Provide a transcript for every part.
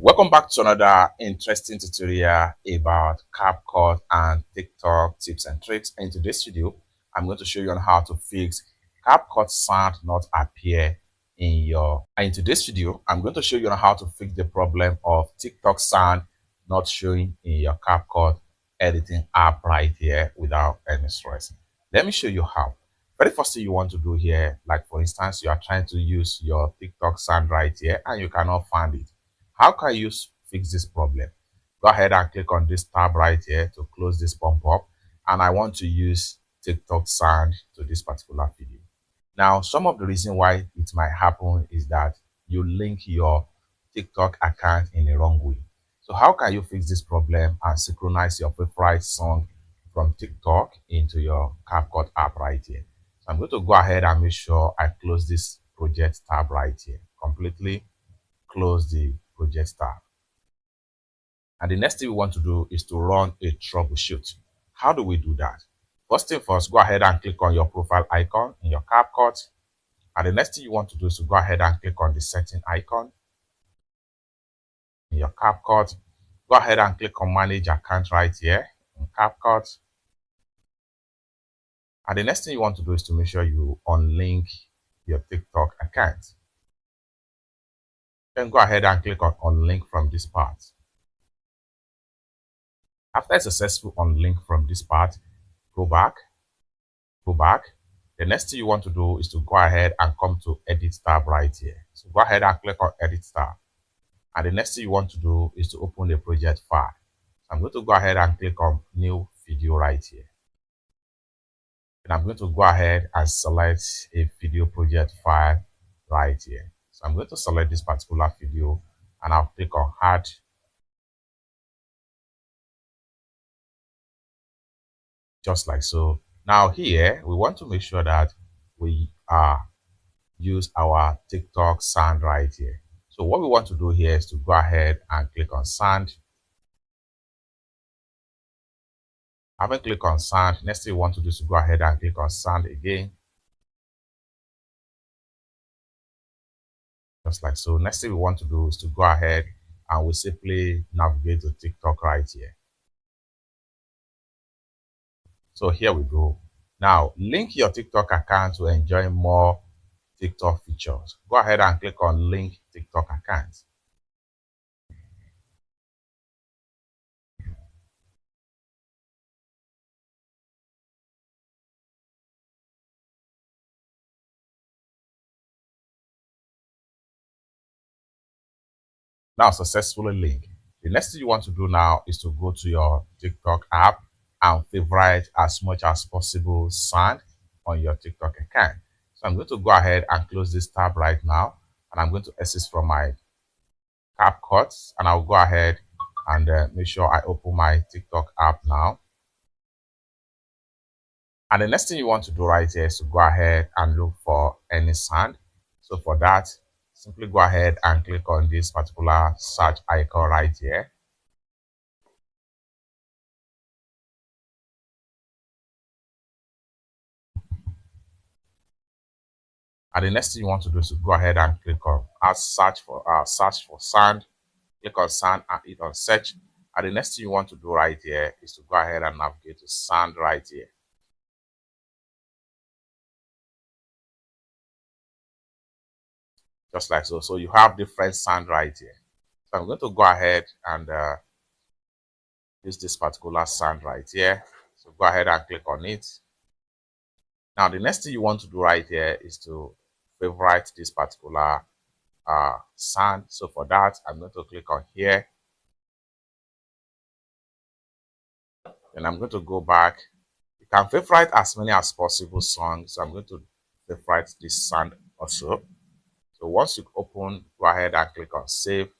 Welcome back to another interesting tutorial about CapCut and TikTok tips and tricks. In today's video, I'm going to show you on how to fix CapCut sound not appear in your. And in today's video, I'm going to show you on how to fix the problem of TikTok sound not showing in your CapCut editing app right here without any stress. Let me show you how. Very first thing you want to do here, like for instance, you are trying to use your TikTok sound right here and you cannot find it. How can you fix this problem? Go ahead and click on this tab right here to close this pump up. And I want to use TikTok sound to this particular video. Now, some of the reason why it might happen is that you link your TikTok account in a wrong way. So how can you fix this problem and synchronize your favorite song from TikTok into your CapCut app right here? So I'm going to go ahead and make sure I close this project tab right here. Completely close the project tab. And the next thing we want to do is to run a troubleshoot. How do we do that? First thing first, go ahead and click on your profile icon in your CapCut. And the next thing you want to do is to go ahead and click on the setting icon in your CapCut. Go ahead and click on manage account right here in CapCut. And the next thing you want to do is to make sure you unlink your TikTok account. Then go ahead and click on unlink from this part. After a successful unlink from this part, go back. The next thing you want to do is to go ahead and come to edit tab right here. So go ahead and click on edit tab. And the next thing you want to do is to open the project file. So I'm going to go ahead and click on new video right here. And I'm going to go ahead and select a video project file right here. So I'm going to select this particular video and I'll click on add. Just like so. Now here, we want to make sure that we use our TikTok sound right here. So what we want to do here is to go ahead and click on sound. Having clicked on sound, next thing we want to do is to go ahead and click on sound again. Just like so. Next thing we want to do is to go ahead and we simply navigate to TikTok right here. So here we go. Now, link your TikTok account to enjoy more TikTok features. Go ahead and click on link TikTok account. Now successfully linked. The next thing you want to do now is to go to your TikTok app and favorite as much as possible sound on your TikTok account. So I'm going to go ahead and close this tab right now, and I'm going to exit from my CapCut, and I'll go ahead and make sure I open my TikTok app now. And the next thing you want to do right here is to go ahead and look for any sound. So for that, simply go ahead and click on this particular search icon right here. And the next thing you want to do is to go ahead and click on search for sound. Click on sound and hit on search. And the next thing you want to do right here is to go ahead and navigate to sound right here. Just like so. So you have different sound right here. So I'm going to go ahead and use this particular sound right here. So go ahead and click on it. Now the next thing you want to do right here is to favorite this particular sound. So for that, I'm going to click on here. And I'm going to go back. You can favorite as many as possible songs. So I'm going to favorite this sound also. So once you open, go ahead and click on save.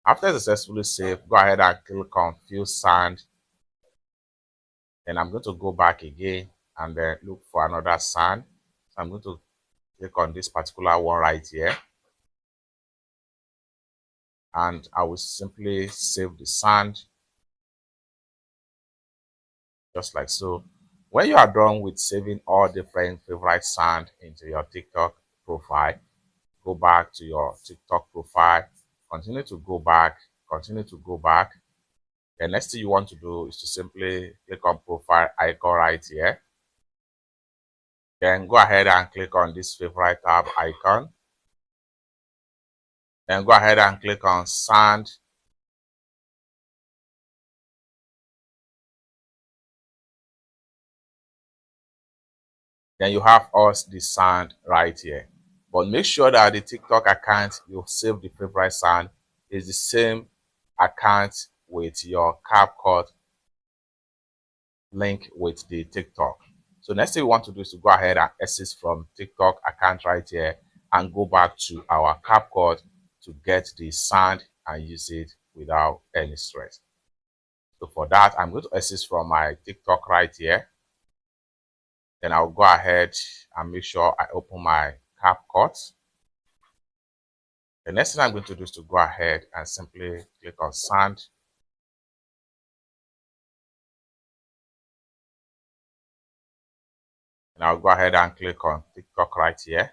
After successfully save, go ahead and click on view sound. Then I'm going to go back again and then look for another sound. So I'm going to click on this particular one right here. And I will simply save the sound. Just like so. When you are done with saving all different favorite sound into your TikTok profile, go back to your TikTok profile, continue to go back, continue to go back. The next thing you want to do is to simply click on profile icon right here. Then go ahead and click on this favorite tab icon. Then go ahead and click on sound. Then you have us the sound right here. But make sure that the TikTok account you save the favorite sound is the same account with your CapCut link with the TikTok. So next thing we want to do is to go ahead and exit from TikTok account right here and go back to our CapCut to get the sound and use it without any stress. So for that, I'm going to exit from my TikTok right here. Then I'll go ahead and make sure I open my CapCut. The next thing I'm going to do is to go ahead and simply click on sound. And I'll go ahead and click on TikTok right here.